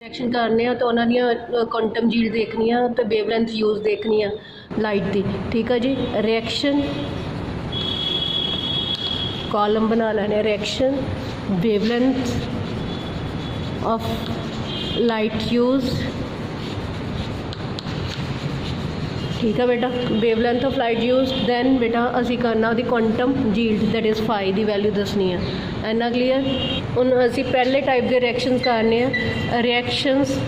Reaction करने तो उन्होंने क्वांटम जील देखनी है तो वेवलेंथ यूज़ देखनी है लाइट की। ठीक है जी, रिएक्शन कॉलम बना लेने, reaction wavelength of light use. ठीक है बेटा, wavelength of light use. Then बेटा असी करना उसकी quantum yield that is phi की वैल्यू दसनी है। इन्ना क्लीयर। हुण असी पहले टाइप के रिएक्शनस करने हैं, reactions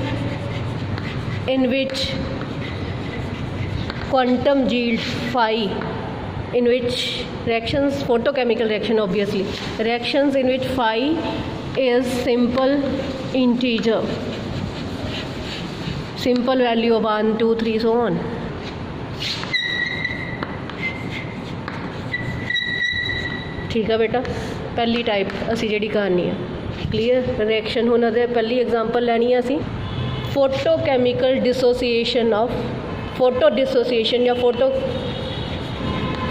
in which quantum yield phi, in which reactions, photochemical reaction obviously, reactions in which phi is simple integer, simple value of 1 2 3 so on। ठीक है बेटा, पहली टाइप असी जी करनी है। क्लीयर। रिएक्शन हुण पहली एग्जाम्पल लैनी है असी फोटोकैमिकल डिसोसीएशन ऑफ, फोटो डिसोसीएशन या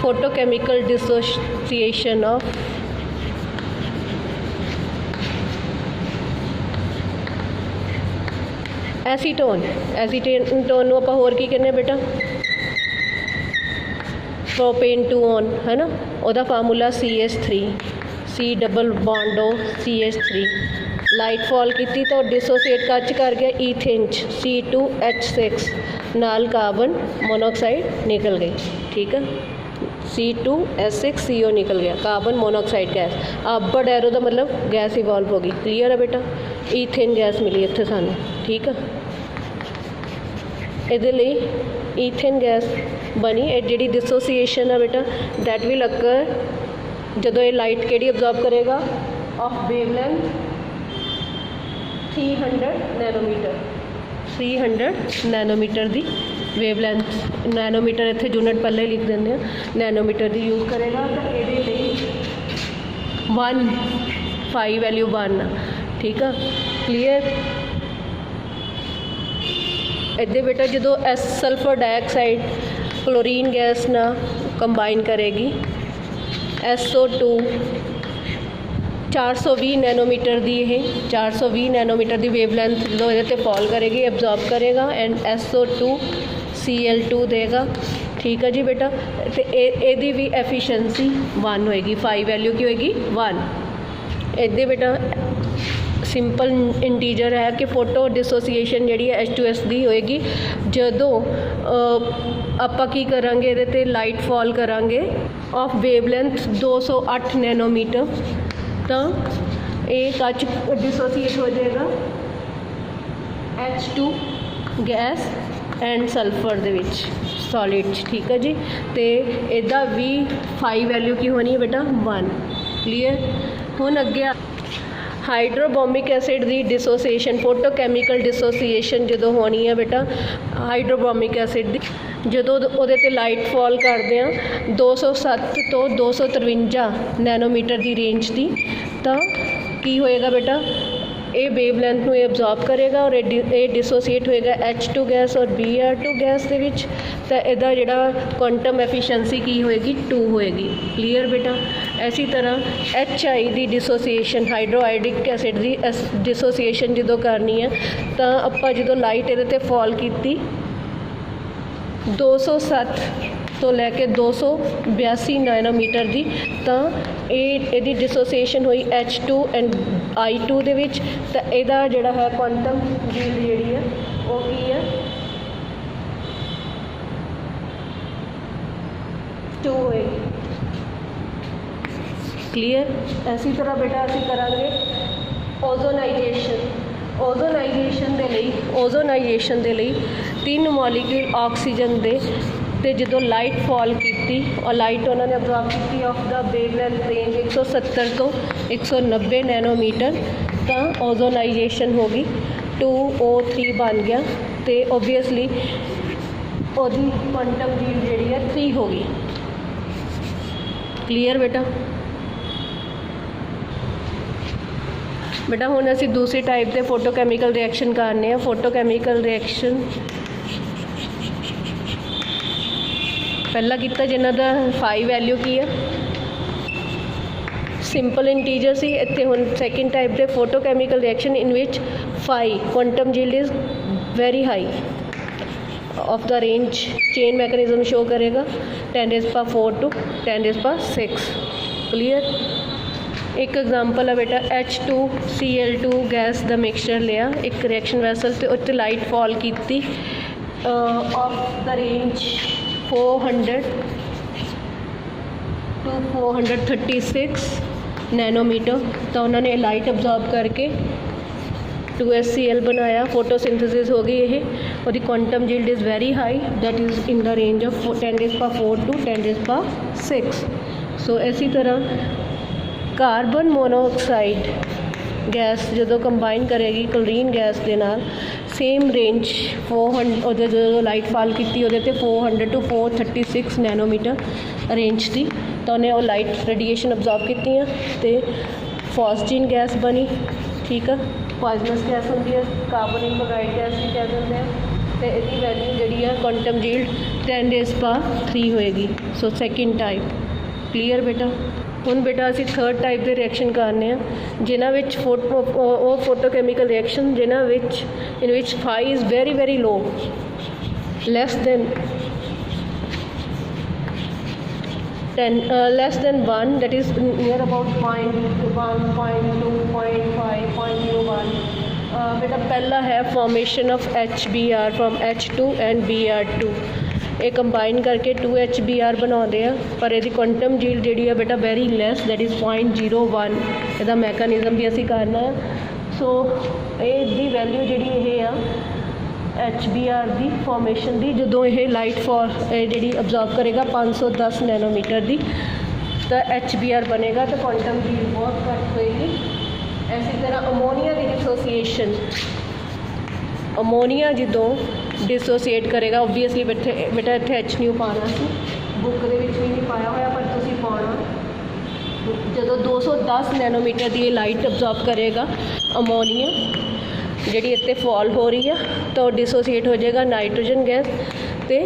photochemical dissociation of acetone. Acetone को आप होर की कहने बेटा, प्रोपेन टू ऑन है ना, वह formula CH3, C double bond O CH3। Light fall की तो डिसोसीएट कर गया ईथेन C2H6 नाल कार्बन मोनोऑक्साइड निकल गई। ठीक है, C2H6CO निकल गया, carbon monoxide gas. Upward arrow का मतलब गैस इवॉल्व होगी। क्लीयर है बेटा, ईथेन गैस मिली इत्थे सानू। ठीक है, ये ईथेन गैस बनी। जी डिसोसीएशन है बेटा दैट विल अकर जो ये लाइट केड़ी ऑब्जॉर्व करेगा ऑफ वेवलेंथ 300 नैनोमीटर, 300 नैनोमीटर की वेवलेंथ। नैनोमीटर इतने यूनिट पहले लिख देंगे, नैनोमीटर की यूज़ करेगा तो ये 1 फाई वैल्यू 1। ठीक है, क्लीयर। इधे बेटा जो सल्फर डाइऑक्साइड क्लोरीन गैस ना कंबाइन करेगी SO2 420 नैनोमीटर की, ये 420 नैनोमीटर की वेवलेंथ जो ये फॉल करेगी एब्जॉर्ब करेगा एंड SO2 Cl2 देगा। ठीक है जी बेटा, तो यदी भी एफिशिएंसी 1 होएगी, फाई वैल्यू की होएगी 1। इधे बेटा सिंपल इंटीजर है कि फोटो डिसोसीएशन जी H2S की होएगी जदों आपां की करांगे इहदे ते लाइट फॉल करांगे ऑफ वेवलेंथ 208 नैनोमीटर, तो ये कच डिसोसीएट हो जाएगा H2 gas and sulphur they which solid. ठीक है जी, तो इहदा भी फाई वैल्यू की होनी है बेटा 1। क्लीयर। हुण अगे हाइड्रोबोमिक एसिड की डिसोसीएशन, फोटोकैमिकल डिसोसीएशन जो होनी है बेटा हाइड्रोबोमिक एसिड की, जो वो लाइट फॉल करते हैं 207 तो 253 नैनोमीटर की रेंज की, तो की होएगा बेटा ये वेवलेंथ को एब्जॉर्ब करेगा और ये डिसोसीएट होएगा H2 गैस और Br2 गैस के विच, तो इहदा जिहड़ा क्वांटम एफिशिएंसी की होएगी 2 होएगी। क्लीयर बेटा। इसी तरह HI की डिसोसीएशन, हाइड्रोआइडिक एसिड की डिसोसीएशन जो करनी है तो आपां जो लाइट ये फॉल की 207 तो लैके 282 नैनोमीटर की, तो ये डिसोसीएशन हुई H2 एंड I2 दे विच, तो यदा जिहड़ा है क्वांटम जील्ड जिहड़ी है वो की है 2 होएगी। क्लीयर। इसी तरह बेटा असी करांगे ओजोनाइजेशन। ओजोनाइजेशन दे लई 3 मॉलीक्यूल ऑक्सीजन दे ते जो लाइट फॉल की और लाइट उन्होंने ऑब्जॉर्व की ऑफ द वेवलेंथ रेंज 170 तो 190 नैनोमीटर, तो ओजोनाइजेशन होगी 2O3 बन गया, तो ओबवियसली ओदी क्वांटम जील्ड जी है 3 होगी। क्लीयर बेटा। बेटा हुण असी दूसरी टाइप के फोटोकैमिकल रिएक्शन करने हैं। फोटोकैमिकल रिएक्शन पहला किया जिन्हों का फाई वैल्यू की है सिंपल इंटीजर सी। इत्थे हुण सैकेंड टाइप के photochemical reaction in which 5 quantum yield is very high of the range chain mechanism show करेगा 10⁻⁴ to 10⁻⁶। क्लियर। एक एग्जाम्पल है बेटा H2Cl2 गैस ਦਾ ਮਿਕਸਚਰ ਲਿਆ ਇੱਕ ਰਿਐਕਸ਼ਨ ਵੈਸਲ ਤੇ ਉੱਤੇ ਲਾਈਟ ਫਾਲ ਕੀਤੀ of the range 400 to 436 nanometre. तो उन्होंने लाइट अब्जॉर्ब करके 2HCl बनाया, फोटोसिंथेसिस हो गई ये और quantum yield is very high that is in the range of 10⁻⁴ to 10⁻⁶। सो इसी तरह कार्बन मोनोऑक्साइड गैस जो कंबाइन करेगी क्लोरीन गैस के नाल सेम रेंज 400 जो लाइट फॉल की 400 to 436 नैनोमीटर रेंज थी। तो उन्हें वो लाइट रेडिएशन अब्जॉर्ब की फॉस्जीन गैस बनी। ठीक है, पॉइजनस गैस होंगी है, कार्बन मोनोऑक्साइड गैस भी कह देंगे हैं। तो इसकी वैल्यू जी है क्वांटम यील्ड 10⁻³ होएगी। सो सैकेंड टाइप। क्लीयर बेटा। हुण बेटा असीं थर्ड टाइप के रिएक्शन करने जिन्हां विच फोटोकैमिकल रिएक्शन जिन्हां विच in which phi is very very low less than 1 that is near about 0.1 0.2 0.5 0.01। बेटा पहला है formation of HBr from H2 and Br2। ये कंबाइन करके 2HBr बनाते हैं पर यदि क्वांटम यील्ड जी है बेटा वेरी लैस दैट इज़ 0.01। इसका मैकेनिज़म भी असी करना है। सो ये वैल्यू जी HBr की फॉर्मेशन की जो ये लाइट जी अब्जॉर्ब करेगा 510 नैनोमीटर की तो HBr बनेगा तो क्वांटम यील्ड बहुत घट होएगी। इसी तरह अमोनीया की डिसोसीएशन, अमोनीया जो डिसोसीएट करेगा ओबीअसली बेटा इतने HNU पाना सी बुक के भी नहीं पाया हुआ पर तुसी पाना जो 210 नैनोमीटर की लाइट अब्जॉर्ब करेगा अमोनीया जी इतने फॉल हो रही है तो डिसोसीएट हो जाएगा नाइट्रोजन गैस तो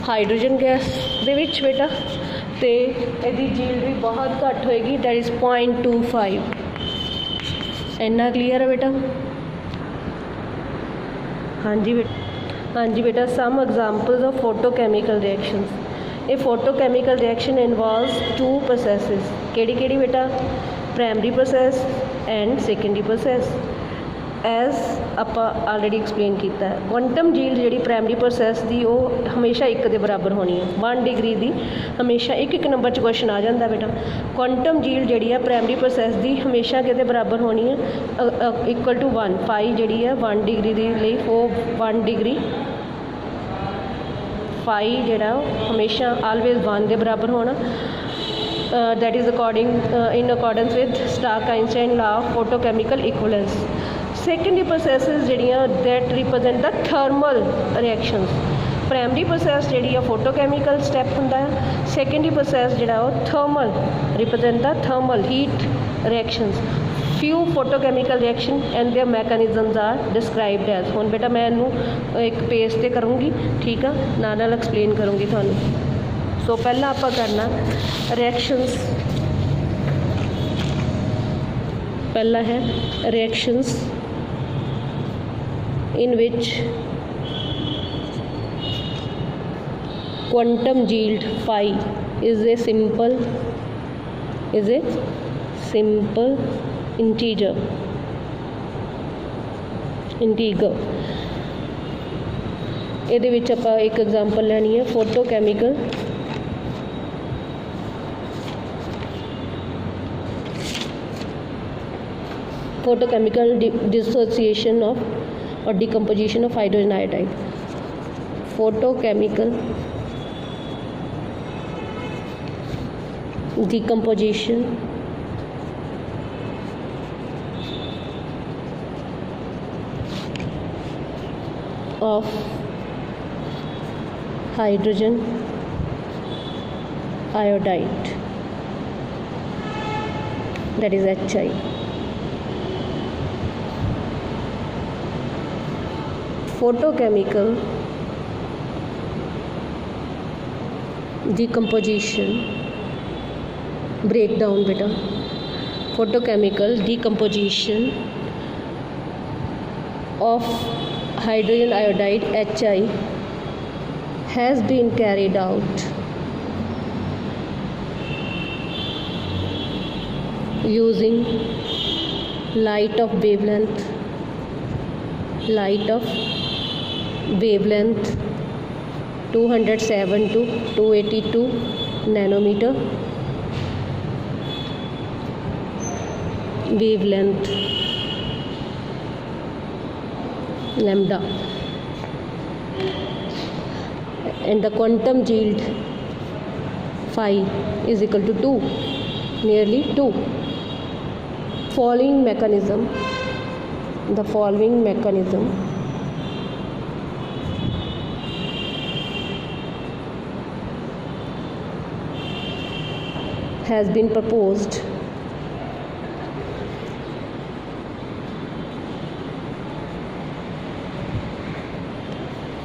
हाइड्रोजन गैस दे विच बेटा तो यदि यील्ड भी बहुत घट होएगी दैट इज़ 0.25। इन्ना क्लीयर है बेटा। हाँ जी बेटा, हाँ जी बेटा। Some examples of photochemical reactions. ये फोटोकैमिकल रिएक्शन इन्वॉल्व्स 2 प्रोसैसेस। केड़ी बेटा? Primary process and secondary process. As आप ऑलरेडी एक्सप्लेन किया है। क्वांटम यील्ड जी प्राइमरी प्रोसैस की वो हमेशा 1 के बराबर होनी है। 1 डिग्री की हमेशा एक नंबर च क्वेश्चन आ जाता बेटा। क्वांटम यील्ड जी है प्राइमरी प्रोसैस की हमेशा कि बराबर होनी है इक्वल टू 1। फाई जी है 1 डिग्री के लिए वो 1 डिग्री फाई जोड़ा हमेशा ऑलवेज 1 के बराबर होना। That is according in accordance with Stark Einstein law of photochemical equivalence. Secondary processes जिहड़ियां that represent the thermal reactions. Primary process जी फोटोकैमिकल स्टैप होंदा है, सैकेंडरी प्रोसैस जिहड़ा वो thermal represent the thermal heat reactions. Few photochemical reaction and their mechanisms are described as. हुण बेटा मैं इनू एक पेज ते करूँगी, ठीक है, नाल एक्सप्लेन करूँगी तुहानू। सो पहला आपां करना रिएक्शंस। पहला है reactions in which quantum yield phi is a simple integer ਇਹਦੇ ਵਿੱਚ ਆਪਾਂ ਇੱਕ एग्जांपल ਲੈਣੀ ਹੈ photochemical dissociation of or decomposition of hydrogen iodide। Photochemical decomposition of hydrogen iodide that is HI। Photochemical decomposition breakdown बेटा। Photochemical decomposition of hydrogen iodide HI has been carried out using light of wavelength 207 to 282 nanometer wavelength lambda, and the quantum yield phi is equal to 2, nearly 2. The following mechanism has been proposed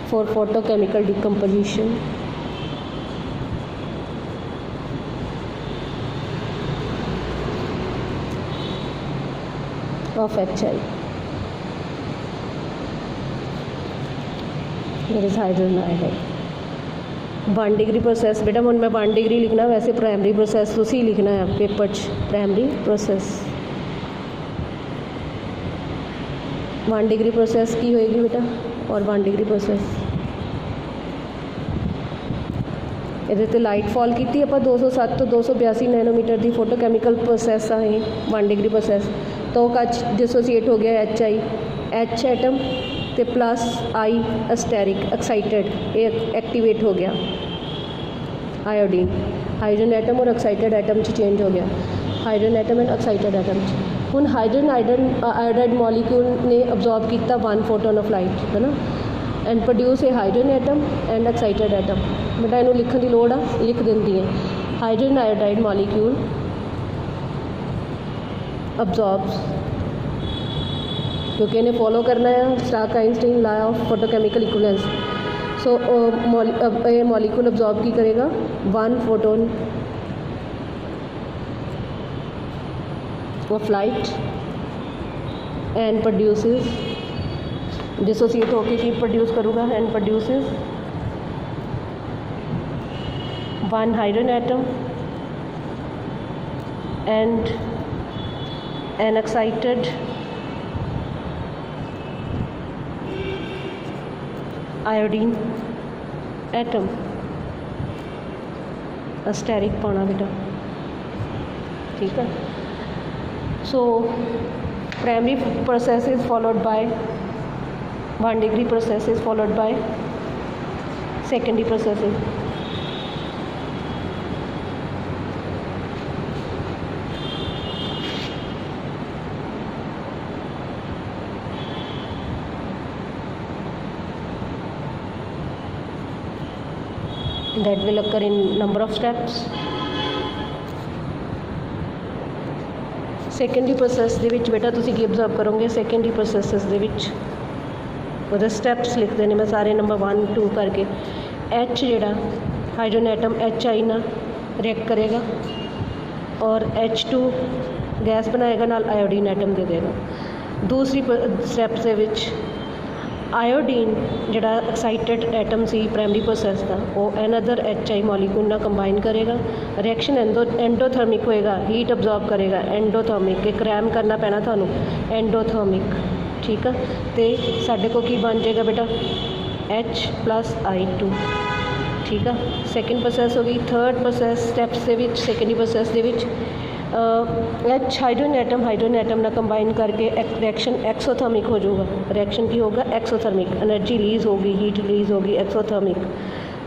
for photochemical decomposition of HI. There is hydrogen iodide. 1 degree process बेटा ਹੁਣ मैं 1 degree लिखना, वैसे primary process ਤੁਸੀਂ लिखना है paper च primary process 1 degree process की होएगी बेटा और 1 डिग्री प्रोसैस ਇਹਦੇ ਤੇ ਲਾਈਟ ਫਾਲ ਕੀਤੀ ਆਪਾਂ 207 ਤੋਂ 282 ਨੈਨੋਮੀਟਰ ਦੀ ਫੋਟੋਕੈਮੀਕਲ ਪ੍ਰੋਸੈਸ ਆ ਇਹ 1 डिग्री प्रोसैस तो कच डिसोसीएट हो गया HI H एटम तो प्लस I अस्टेरिक एक्साइटेड ये एक्टिवेट हो गया आयोडीन हाइड्रोजन एटम और एक्साइटेड एटम चेंज हो गया hydrogen atom and excited atom हुण हाइड्रोजन आयोडाइड मॉलीक्यूल ने अब्जॉर्ब किया 1 फोटोन ऑफ लाइट है ना and produce a hydrogen atom and excited atom बेटा इनू लिखण की लोड़ आ लिख देंदी है हाइड्रोजन आयोडाइड मॉलीक्यूल अब्जॉर्ब्स क्योंकि इन्हें फॉलो करना है Stark Einstein law of photochemical equivalence so ये मॉलिक्यूल अब्जॉर्ब की करेगा 1 photon of light and produces dissociate होके की प्रोड्यूस करूँगा and produces 1 hydrogen atom and an excited iodine atom asteric पाना बेटा ठीक है so primary process is followed by 1 degree process is followed by secondary processes that will occur in number of steps secondary process ਦੇ ਵਿੱਚ बेटा ਤੁਸੀਂ ਕੀ observe ਕਰੋਗੇ secondary processes ਦੇ ਵਿੱਚ ਉਹਦੇ steps ਲਿਖ ਦੇਣੇ ਮੈਂ ਸਾਰੇ ਨੰਬਰ 1 2 ਕਰਕੇ H ਜਿਹੜਾ ਹਾਈਡਰੋਜਨ ਐਟਮ HI ਨਾਲ ਰਿਐਕਟ ਕਰੇਗਾ और H2 गैस बनाएगा नाल आयोडीन एटम दे देगा दूसरी स्टैप्स ਦੇ ਵਿੱਚ आयोडीन जिहड़ा एक्साइटेड एटम सी प्राइमरी प्रोसैस का वो अनदर HI मॉलीक्यूल ना कंबाइन करेगा रिएक्शन एंडोथर्मिक होएगा हीट अब्जॉर्ब करेगा एंडोथर्मिक एक रैम करना पैना थानू एंडोथर्मिक ठीक है तो साढ़े को की बन जाएगा बेटा H + I2 ठीक है सैकेंड प्रोसैस हो गई थर्ड प्रोसैस स्टैप्स के सैकेंडरी प्रोसैस के H हाइड्रोजन एटम ना कंबाइन करके रिएक्शन एक्सोथर्मिक हो जाएगा रिएक्शन की होगा एक्सोथर्मिक एनर्जी रिलीज़ होगी हीट रिलीज़ होगी एक्सोथर्मिक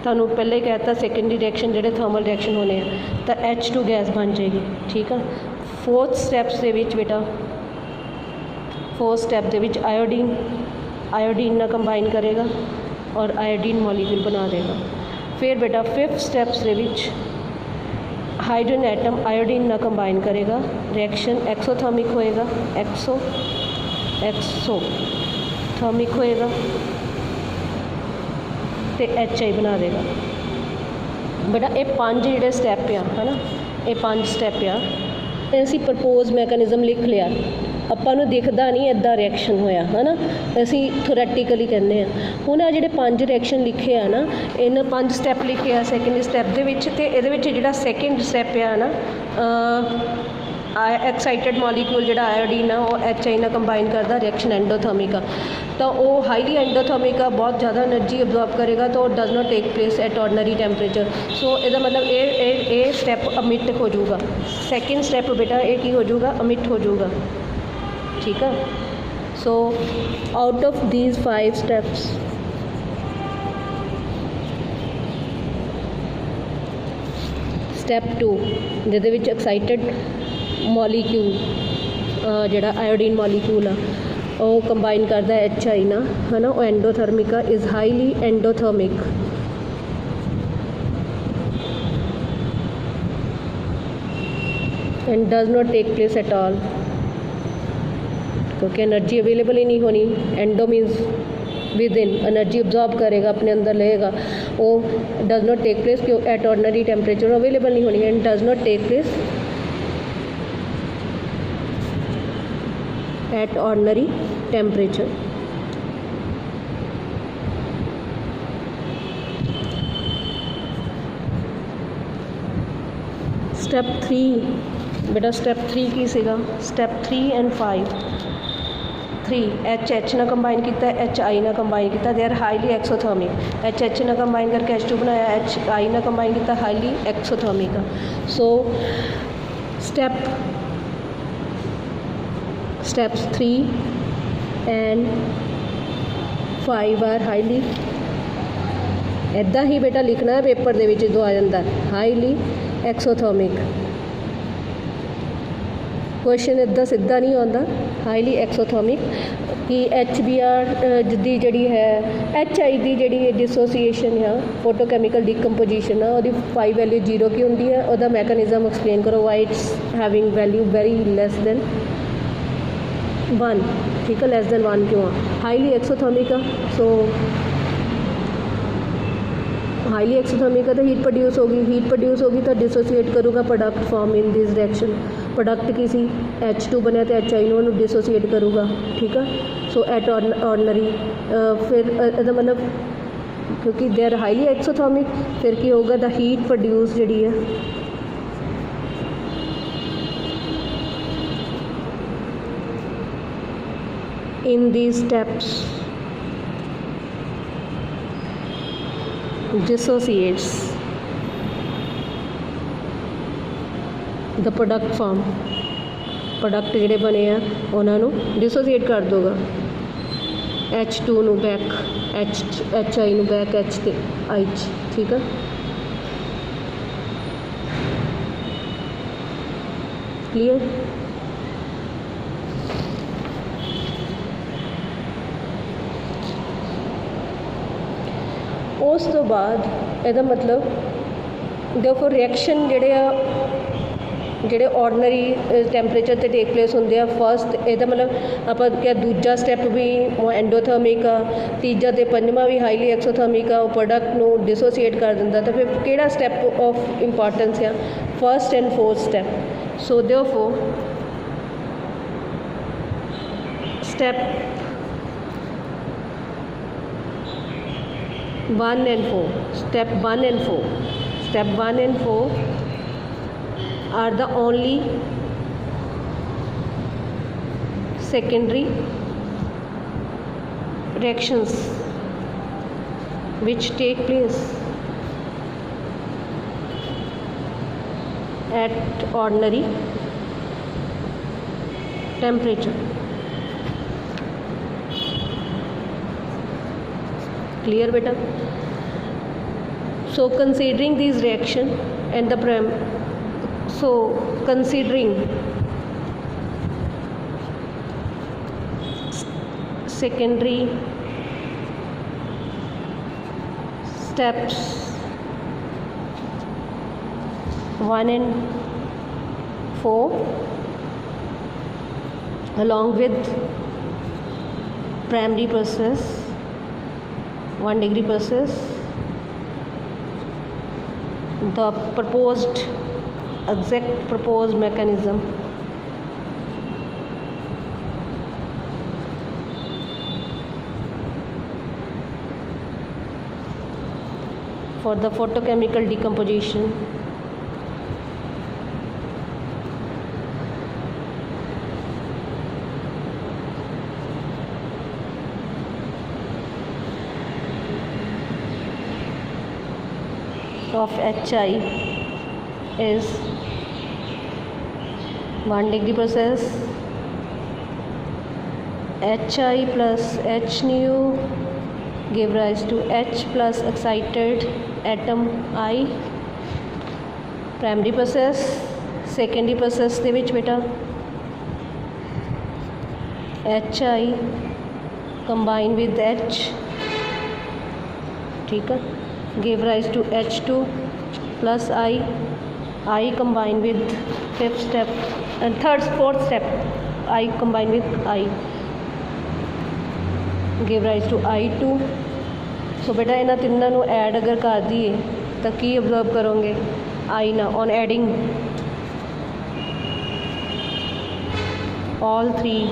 थानू पहले ही कहता सैकेंडरी रिएक्शन जोड़े थर्मल रिएक्शन होने हैं तो H2 गैस बन जाएगी ठीक है फोर्थ स्टैप्स के बेटा फोर्थ स्टैप के आयोडीन ना कंबाइन करेगा और आयोडीन मॉलीक्यूल बना देगा फिर बेटा फिफ्थ स्टैप्स के हाइड्रोजन एटम आयोडीन ना कंबाइन करेगा रिएक्शन एक्सोथर्मिक होएगा एक्सोथर्मिक होएगा तो HI बना देगा बेटा ये 5 जोड़े स्टैप आ है ना ये 5 स्टैप आ असी प्रपोज मैकेनिज़म लिख लिया ਆਪਾਂ ਨੂੰ ਦਿਖਦਾ ਨਹੀਂ ਇੱਦਾਂ ਰਿਐਕਸ਼ਨ ਹੋਇਆ ਹੈ ਨਾ, ਅਸੀਂ ਥੋਰੈਟੀਕਲੀ ਕਹਿੰਦੇ ਹਾਂ। ਹੁਣ ਆ ਜਿਹੜੇ 5 ਰਿਐਕਸ਼ਨ ਲਿਖੇ ਆ ਨਾ, ਇਹਨਾਂ 5 ਸਟੈਪ ਲਿਖੇ ਆ ਸੈਕਿੰਡ ਸਟੈਪ ਦੇ ਵਿੱਚ, ਅਤੇ ਇਹਦੇ ਵਿੱਚ ਜਿਹੜਾ ਸੈਕਿੰਡ ਸਟੈਪ ਆ ਨਾ, ਐਕਸਾਈਟਡ ਮੋਲੀਕਿਊਲ ਜਿਹੜਾ ਆਇਓਡੀਨ ਆ ਉਹ HI ਨਾਲ ਕੰਬਾਈਨ ਕਰਦਾ, ਰਿਐਕਸ਼ਨ ਐਂਡੋਥਰਮਿਕ ਆ, ਤਾਂ ਉਹ ਹਾਈਲੀ ਐਂਡੋਥਰਮਿਕ ਆ, ਬਹੁਤ ਜ਼ਿਆਦਾ એનર્ਜੀ ਅਬਜ਼ੋਰਬ ਕਰੇਗਾ, ਤਾਂ ਉਹ does not take place at ordinary temperature. So ਇਹਦਾ ਮਤਲਬ ਇਹ ਸਟੈਪ ਅਮਿਟ ਹੋ ਜਾਊਗਾ। ਸੈਕਿੰਡ ਸਟੈਪ ਬੇਟਾ ਇਹ ਕੀ ਹੋ ਜਾਊਗਾ, ਅਮਿਟ ਹੋ ਜਾਊਗਾ, ਠੀਕ ਆ। ਸੋ ਆਊਟ ਆਫ ਥੀਜ਼ 5 ਸਟੈਪਸ ਸਟੈਪ 2 ਜਿਹਦੇ ਵਿੱਚ ਐਕਸਾਈਟਡ ਮੋਲੀਕਿਊਲ ਜਿਹੜਾ ਆਇਓਡੀਨ ਮੋਲੀਕਿਊਲ ਆ ਉਹ ਕੰਬਾਈਨ ਕਰਦਾ HI ਨਾਲ, ਹੈ ਨਾ, ਉਹ ਐਂਡੋਥਰਮਿਕ ਆ, is highly endothermic. And does not take place at all, क्योंकि एनर्जी अवेलेबल ही नहीं होनी। Endo means within, energy absorb करेगा, अपने अंदर लेगा, वो डज नॉट टेक प्लेस क्यों एट ऑर्डनरी टेम्परेचर अवेलेबल नहीं होनी, and does not take place at ordinary temperature. Step 3 बेटा, स्टेप 3 की सीगा, स्टेप 3 एंड 5। 3 H ना कंबाइन किया, HI ना कंबाइन किया, दे आर हाईली एक्सोथर्मिक। H ना कंबाइन करके H2 बनाया, HI ना कंबाइन किया, highly exothermic. So steps 3 and 5 are highly, इदा ही बेटा लिखना है पेपर दे विच जो आ जाता है, हाईली एक्सोथर्मिक। क्वेश्चन इदा सीधा नहीं आता, हाईली एक्सोथर्मिक कि HBr दी जी है HI की जी डिसोसीएशन है, फोटोकैमिकल डिकम्पोजिशन है, वो 5 वैल्यू 0 की होंगी है, वह मैकेनिज्म एक्सप्लेन करो, why it's having value very less than 1, ठीक है, लेस दैन 1 क्यों आ, हाईली एक्सोथर्मिक आ। सो हाईली एक्सोथर्मिक है तो हीट प्रोड्यूस होगी तो डिसोसीएट करूँगा product form in this reaction. Product की सी H2 बनया तो HI ਨੂੰ डिसोसीएट करूँगा, ठीक है। सो एट ऑर्डनरी फिर ਇਹਦਾ मतलब क्योंकि दे आर हाईली एक्सोथर्मिक, फिर की होगा द हीट प्रोड्यूस जी है इन these steps dissociates the product form, product जोड़े बने हैं उन्होंने डिसोसीएट कर दोगा, H2 नू बैक HI नू बैक H ते H, ठीक है। क्लीयर। उस तो बाद ਇਹਦਾ मतलब देखो रिएक्शन ਜਿਹੜੇ ऑर्डनरी टैंपरेचर ते टेक प्लेस होंगे, फस्ट ਇਹਦਾ मतलब आप क्या दूजा स्टैप भी एंडोथर्मिक आ, तीजा ते पंजवां भी हाईली एक्सोथर्मिक आ, प्रोडक्ट नू डिसोसीएट कर दिंदा, तो फिर किहड़ा स्टैप ऑफ इंपॉर्टेंस है, first and fourth step. So therefore step 1 and 4, step 1 and 4, step 1 and 4 are the only secondary reactions which take place at ordinary temperature. Clear beta? So considering these reaction and the considering secondary steps 1 and 4 along with primary process 1 degree process, the exact proposed mechanism for the photochemical decomposition. Of HI is 1 degree process. HI plus H nu give rise to H plus excited atom I. Primary process. Secondary process ਦੇ ਵਿੱਚ ਬੇਟਾ HI combine with H, ठीक है, give rise to H2 plus I combine with fifth step and fourth step, I combine with I give rise to I2. सो बेटा इन्हां तिन्नां नूं add अगर कर दीए तो की ऑब्जर्व करोगे, I ना on adding all three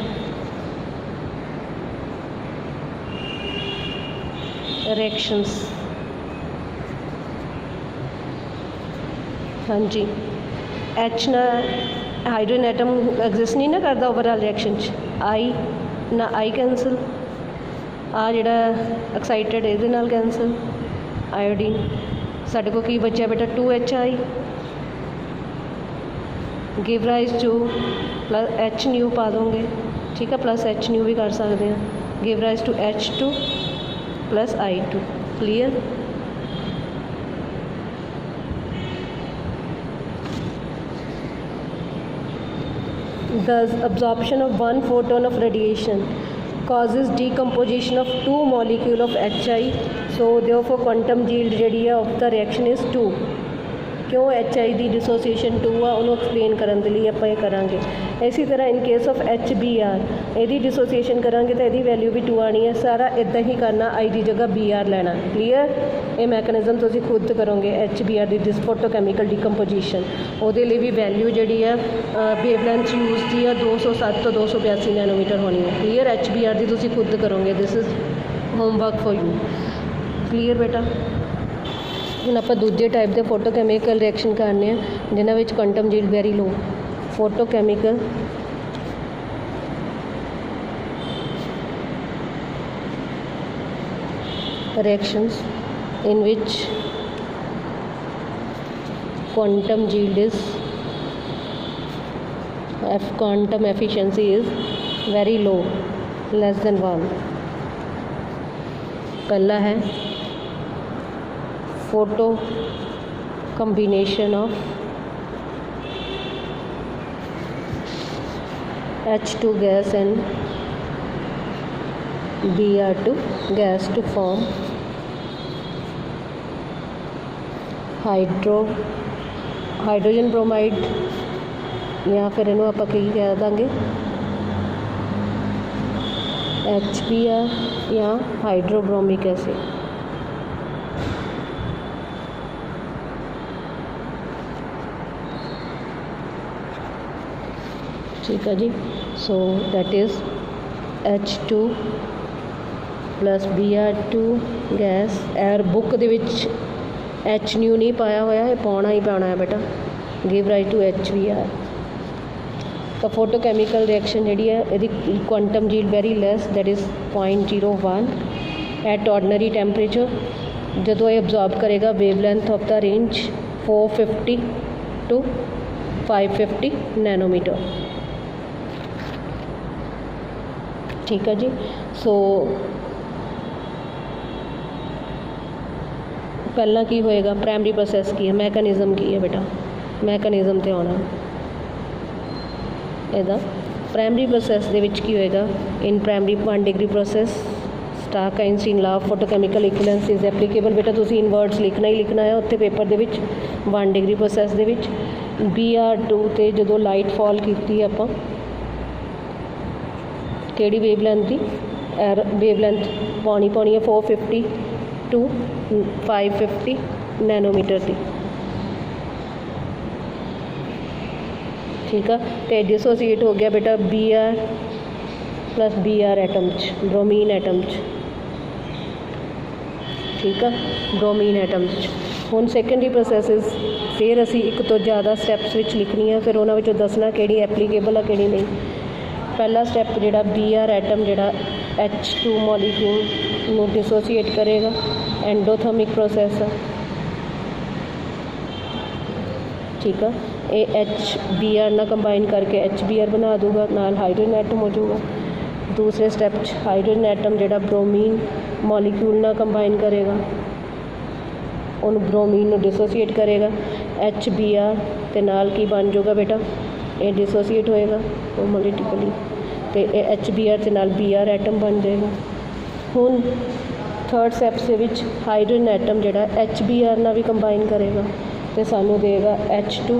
reactions, हाँ जी, एच ना हाइड्रोजन एटम एग्जिस्ट नहीं ना करता ओवरऑल रिएक्शन आई ना आई कैंसल, आ जिहड़ा एक्साइटेड इहदे नाल कैंसल, आयोडीन साडे कोल की बचा बेटा 2HI give rise two plus H new पा दोगे, ठीक है, प्लस H न्यू भी कर सकते हैं, give rise to H2 plus I2. Clear. Thus, absorption of one photon of radiation causes decomposition of two molecule of HI. So, therefore, quantum yield ਜਿਹੜੀ ਆ of the reaction is 2. क्यों HI ਦੀ dissociation 2 ਆ ਉਹਨੂੰ explain ਕਰਨ ਦੇ ਲਈ ਆਪਾਂ ਇਹ ਕਰਾਂਗੇ. ਇसी ਤਰ੍ਹਾਂ in case of HBr ਇਹਦੀ dissociation ਕਰਾਂਗੇ ਤਾਂ ਇਹਦੀ ਵੈਲਿਊ ਵੀ 2 ਆਣੀ ਹੈ. ਸਾਰਾ ਇਦਾਂ ਹੀ ਕਰਨਾ, I ਦੀ ਜਗ੍ਹਾ Br ਲੈਣਾ. ਕਲੀਅਰ. ਇਹ ਮੈਕੈਨਿਜ਼ਮ ਤੁਸੀਂ ਖੁਦ ਕਰੋਗੇ. HBr ਦੀ photochemical decomposition ਉਹਦੇ ਲਈ ਵੀ ਵੈਲਿਊ ਜਿਹੜੀ ਆ ਵੇਵਲੈਂਥ ਯੂਜ਼ ਦੀ ਆ 207 ਤੋਂ 282 ਨੈਨੋਮੀਟਰ ਹੋਣੀ ਹੈ. ਕਲੀਅਰ. HBr ਦੀ ਤੁਸੀਂ ਖੁਦ ਕਰੋਗੇ. This is homework for you. Clear ਬੇਟਾ. ਹੁਣ ਆਪਾਂ ਦੂਜੇ ਟਾਈਪ ਦੇ ਫੋਟੋਕੈਮੀਕਲ ਰਿਐਕਸ਼ਨ ਕਰਨੇ ਆ ਜਿਨ੍ਹਾਂ ਵਿੱਚ quantum yield very low. Photochemical reactions in which quantum yield is quantum efficiency is very low, less than 1. पहला है photo combination of H2 gas and Br2 gas to form hydrogen bromide या फिर इन्हों आप कह देंगे HBr या hydrobromic acid. ठीक है जी. So that is H2 plus Br2 gas. एर बुक दे विच H न्यू नहीं पाया होया, ये पाना ही पाना है बेटा. Give rise to HBr. तो फोटोकैमिकल रिएक्शन जी है यदि quantum yield very less, that is 0.01 at ordinary temperature. जो ये अब्जॉर्ब करेगा wavelength of the range 450 to 550 nanometre. ठीक है जी. सो पहला की होएगा प्राइमरी प्रोसैस की है, मैकेनिज़म की है बेटा. मैकेनिज़म ते आना ਇਹਦਾ ਪ੍ਰਾਇਮਰੀ ਪ੍ਰੋਸੈਸ ਦੇ ਵਿੱਚ ਕੀ ਹੋਏਗਾ. In primary 1 degree process Stark Einstein law of photochemical equivalence is applicable. ਬੇਟਾ ਤੁਸੀਂ ਇਨ ਵਰਡਸ ਲਿਖਣਾ ਹੀ ਲਿਖਣਾ ਹੈ ਉੱਥੇ ਪੇਪਰ ਦੇ ਵਿੱਚ. 1 डिग्री ਪ੍ਰੋਸੈਸ ਦੇ ਵਿੱਚ Br2 ਤੇ ਜਦੋਂ ਲਾਈਟ ਫਾਲ ਕੀਤੀ ਆਪਾਂ ਕਿਹੜੀ ਵੇਵਲੈਂਥ ਦੀ ਵੇਵਲੈਂਥ ਪਾਉਣੀ ਹੈ 450 टू 550 नैनोमीटर की. ठीक है. तो डिसोसीएट हो गया बेटा Br प्लस Br एटम च, ब्रोमीन एटम च. ठीक है, ब्रोमीन एटम्स 'ਚ। ਹੁਣ ਸੈਕੰਡਰੀ ਪ੍ਰੋਸੈਸਿਸ ਫਿਰ ਅਸੀਂ ਇੱਕ ਤੋਂ ਜ਼ਿਆਦਾ ਸਟੈਪਸ ਵਿੱਚ ਲਿਖਣੀ ਆ, ਫਿਰ ਉਹਨਾਂ ਵਿੱਚੋਂ ਦੱਸਣਾ ਕਿਹੜੀ ਐਪਲੀਕੇਬਲ ਆ ਕਿਹੜੀ ਨਹੀਂ। ਪਹਿਲਾ ਸਟੈਪ ਜਿਹੜਾ Br ਐਟਮ ਜਿਹੜਾ H2 ਮੋਲੀਕਿਊਲ ਨੂੰ ਡਿਸੋਸੀਏਟ ਕਰੇਗਾ, ਐਂਡੋਥਰਮਿਕ ਪ੍ਰੋਸੈਸ ਆ, ठीक है। ये HBr ना कंबाइन करके HBr बना दूगा, नाल हाइड्रोजन एटम हो जाऊगा। दूसरे स्टैप हाइड्रोजन एटम जो ब्रोमीन मॉलीक्यूल ना कंबाइन करेगा, उन्होंने ब्रोमीन को डिसोसीएट करेगा, HBr ते नाल की बन जाऊगा बेटा, ये डिसोसीएट होएगा होमोलिटिकली, तो ये HBr ते नाल Br एटम बन जाएगा। हुण थर्ड स्टैप के विच हाइड्रोजन एटम जो HBr ना भी कंबाइन करेगा, तो सानू देगा H2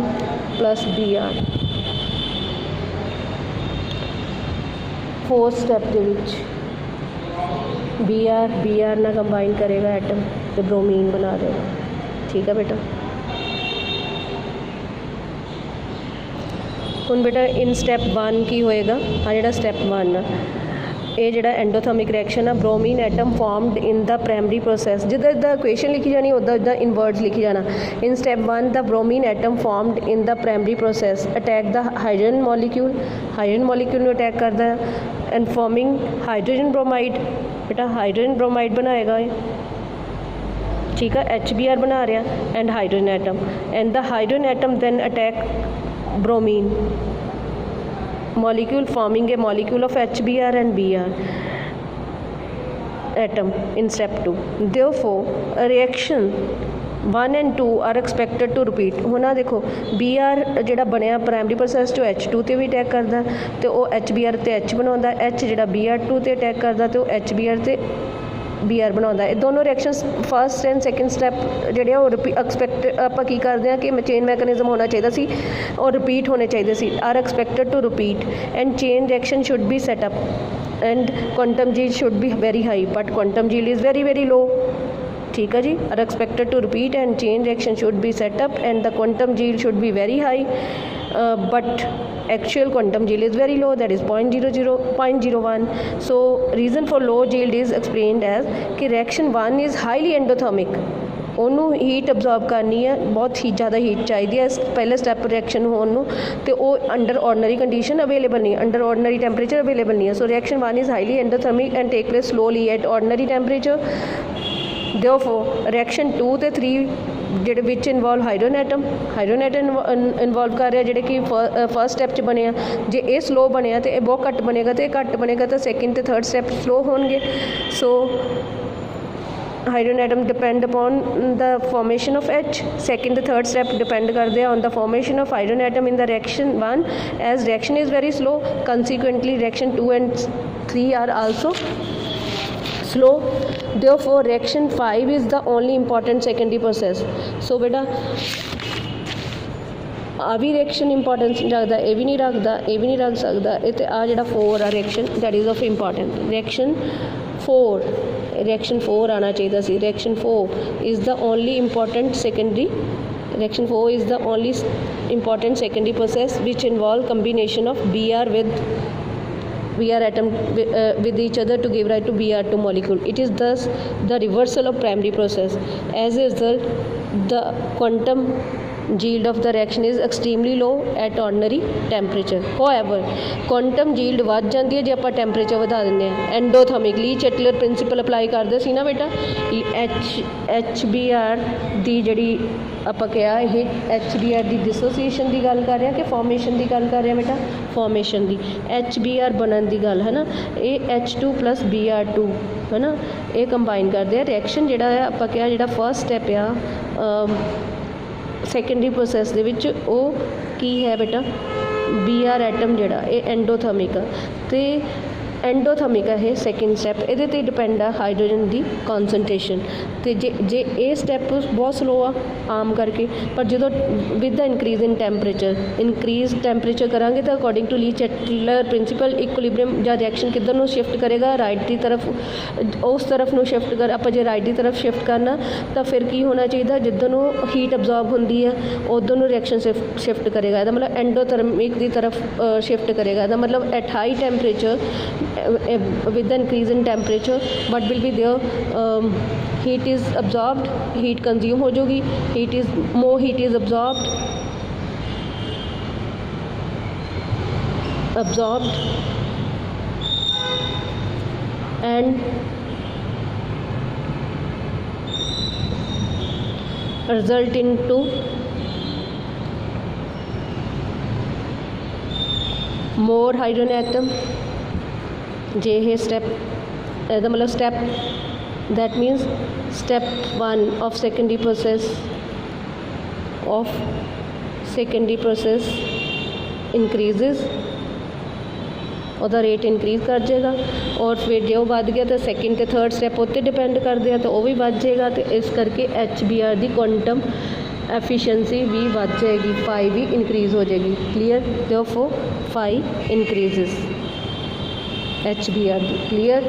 + Br। फोर्थ स्टैप के विच Br ना कंबाइन करेगा एटम, तो ब्रोमीन बना देगा, ठीक है बेटा। हुण बेटा इन स्टैप 1 की होएगा, हाँ जो स्टैप 1 आ ये जो एंडोथर्मिक रिएक्शन है, bromine atom formed in the primary process, जिदा जिदा इक्वेशन लिखी जानी उदा उदा इन वर्ड्स लिखी जाना। In step 1 the bromine atom formed in the primary process attack the hydrogen molecule में अटैक करता है एंड फॉर्मिंग हाइड्रोजन ब्रोमाइड, बेटा हाइड्रोजन ब्रोमाइड बनाएगा ये, ठीक है। HBr बना रहा and hydrogen atom, and the hydrogen atom then attack bromine molecule forming a molecule of HBr and Br atom in step 2. Therefore reaction 1 and 2 are expected to repeat। ਹੁਣ देखो Br ਜਿਹੜਾ ਬਣਿਆ ਪ੍ਰਾਇਮਰੀ ਪ੍ਰੋਸੈਸ 'ਚ H2 ਤੇ ਵੀ attack ਕਰਦਾ ਤੇ ਉਹ HBr ਤੇ H ਬਣਾਉਂਦਾ, H ਜਿਹੜਾ Br2 ਤੇ ਅਟੈਕ ਕਰਦਾ ਤੇ ਉਹ HBr ਤੇ Br ਬਣਾਉਂਦਾ। ਇਹ ਦੋਨੋਂ reactions first and second step ਜਿਹੜੇ ਉਹ ਐਕਸਪੈਕਟ ਆਪਾਂ ਕੀ ਕਰਦੇ ਹਾਂ ਕਿ ਚੇਨ ਮੈਕੈਨਿਜ਼ਮ ਹੋਣਾ ਚਾਹੀਦਾ ਸੀ ਔਰ ਰਿਪੀਟ ਹੋਣੇ ਚਾਹੀਦੇ ਸੀ, are expected to repeat and chain reaction should be set up and quantum yield should be very high but quantum yield is very low, ठीक है जी। Are expected to repeat and chain reaction should be set up and the quantum yield should be very high but actual quantum yield is very low, that is 0.01। so reason for low yield is explained as कि reaction 1 is highly endothermic, ਉਹਨੂੰ heat absorb ਕਰਨੀ ਹੈ, ਬਹੁਤ ਹੀ ਜ਼ਿਆਦਾ heat ਚਾਹੀਦੀ ਹੈ ਪਹਿਲੇ step reaction ਹੋਣ ਨੂੰ, ਤੇ ਉਹ ਅੰਡਰ ਆਰਡੀਨਰੀ ਕੰਡੀਸ਼ਨ ਅਵੇਲੇਬਲ ਨਹੀਂ, ਅੰਡਰ ਆਰਡੀਨਰੀ ਟੈਂਪਰੇਚਰ ਅਵੇਲੇਬਲ ਨਹੀਂ ਹੈ। So reaction 1 is highly endothermic and take place slowly at ordinary temperature. Therefore reaction 2 ਤੇ 3 ਜਿਹੜੇ ਵਿੱਚ ਇਨਵੋਲਵ ਹਾਈਡਰੋਜਨ ਐਟਮ ਇਨਵੋਲਵ ਕਰ ਰਿਹਾ, ਜਿਹੜੇ ਕਿ ਫਸਟ ਸਟੈਪ 'ਚ ਬਣੇ ਆ। ਜੇ ਇਹ ਸਲੋ ਬਣਿਆ ਤੇ ਇਹ ਬਹੁਤ ਘੱਟ ਬਣੇਗਾ, ਤੇ ਇਹ ਘੱਟ ਬਣੇਗਾ ਤਾਂ ਸੈਕਿੰਡ ਤੇ ਥਰਡ ਸਟੈਪ ਸਲੋ ਹੋਣਗੇ। So hydrogen atom depend upon the formation of H, second third step depend करते हैं on the formation of hydrogen atom in the reaction 1 as reaction is very slow, consequently reaction 2 and 3 are also slow. therefore reaction 5 is the only important secondary process। so बेटा आ भी reaction importance रखता, ये भी नहीं रखता, ये भी नहीं रख सकता, ये तो आ जो 4 आ reaction that is of important. Reaction 4 आना चाहिए सी। Reaction 4 is the only important secondary, reaction 4 is the only important secondary process which involve combination of Br atom with each other to give rise to Br2 molecule। it is thus the reversal of primary process। as a result the quantum yield of the reaction is extremely low at ordinary temperature। however quantum yield ਵੱਧ ਜਾਂਦੀ ਹੈ ਜੇ ਆਪਾਂ temperature ਵਧਾ ਦਿੰਦੇ ਹਾਂ। ਐਂਡੋਥਰਮਿਕਲੀ ਚੈਟਲਰ principal apply ਕਰਦੇ ਸੀ ਨਾ ਬੇਟਾ, HBr ਦੀ ਜਿਹੜੀ ਆਪਾਂ ਕਿਹਾ ਇਹ HBr ਦੀ ਡਿਸੋਸੀਏਸ਼ਨ ਦੀ ਗੱਲ ਕਰ ਰਹੇ ਹਾਂ ਕਿ ਫਾਰਮੇਸ਼ਨ ਦੀ ਗੱਲ ਕਰ ਰਹੇ ਹਾਂ ਬੇਟਾ, ਫਾਰਮੇਸ਼ਨ ਦੀ। HBr ਬਣਨ ਦੀ ਗੱਲ ਹੈ ਨਾ, ਇਹ H2 + Br2 ਹੈ ਨਾ, ਇਹ ਕੰਬਾਈਨ ਕਰਦੇ ਆ। ਰਿਐਕਸ਼ਨ ਜਿਹੜਾ ਹੈ ਆਪਾਂ ਕਿਹਾ ਜਿਹੜਾ ਫਸਟ ਸਟੈਪ ਆ ਸੈਕੰਡਰੀ ਪ੍ਰੋਸੈਸ ਦੇ ਵਿੱਚ ਉਹ ਕੀ ਹੈ ਬੇਟਾ, Br ਐਟਮ ਜਿਹੜਾ ਇਹ ਐਂਡੋਥਰਮਿਕ ਆ, ਤੇ ਐਂਡੋਥਰਮਿਕ ਹੈ ਇਹ ਸੈਕਿੰਡ ਸਟੈਪ, ਇਹਦੇ 'ਤੇ ਡਿਪੈਂਡ ਆ ਹਾਈਡਰੋਜਨ ਦੀ ਕੌਨਸਨਟ੍ਰੇਸ਼ਨ। ਅਤੇ ਜੇ ਇਹ ਸਟੈਪ ਬਹੁਤ ਸਲੋ ਆ ਆਮ ਕਰਕੇ, ਪਰ ਜਦੋਂ with the increase in temperature ਕਰਾਂਗੇ ਤਾਂ ਅਕੋਰਡਿੰਗ ਟੂ ਲੀ ਚੈਟਲਰ ਪ੍ਰਿੰਸੀਪਲ ਇਕੁਇਲਿਬਰੀਅਮ ਜਾਂ ਰਿਐਕਸ਼ਨ ਕਿੱਧਰ ਨੂੰ ਸ਼ਿਫਟ ਕਰੇਗਾ, ਰਾਈਟ ਦੀ ਤਰਫ, ਉਸ ਤਰਫ ਨੂੰ ਸ਼ਿਫਟ ਆਪਾਂ ਜੇ ਰਾਈਟ ਦੀ ਤਰਫ ਸ਼ਿਫਟ ਕਰਨਾ ਤਾਂ ਫਿਰ ਕੀ ਹੋਣਾ ਚਾਹੀਦਾ, ਜਿੱਧਰ ਨੂੰ ਹੀਟ ਅਬਜ਼ੋਰਬ ਹੁੰਦੀ ਹੈ ਉੱਧਰ ਨੂੰ ਰਿਐਕਸ਼ਨ ਸ਼ਿਫਟ ਕਰੇਗਾ। ਇਹਦਾ ਮਤਲਬ ਐਂਡੋਥਰਮਿਕ ਦੀ ਤਰਫ ਸ਼ਿਫਟ ਕਰੇਗਾ। ਇਹਦਾ ਮਤਲਬ at high temperature with the increase in temperature what will be there heat is absorbed, heat consume हो जाएगी, heat is more heat is absorbed and result into more hydrogen atom। जे है स्टेप, ਇਹਦਾ मतलब step that means step 1 of secondary process increases, ਉਹਦਾ rate increase कर जाएगा। और फिर जो बढ़ गया तो सैकेंड तो थर्ड स्टैप उत्ते डिपेंड करते हैं तो वह भी बढ़ जाएगा। तो इस करके HBr की क्वांटम एफिशिएंसी भी बढ़ जाएगी, फाई भी इंक्रीज़ हो जाएगी। Clear, therefore phi increases HBr की। क्लीयर।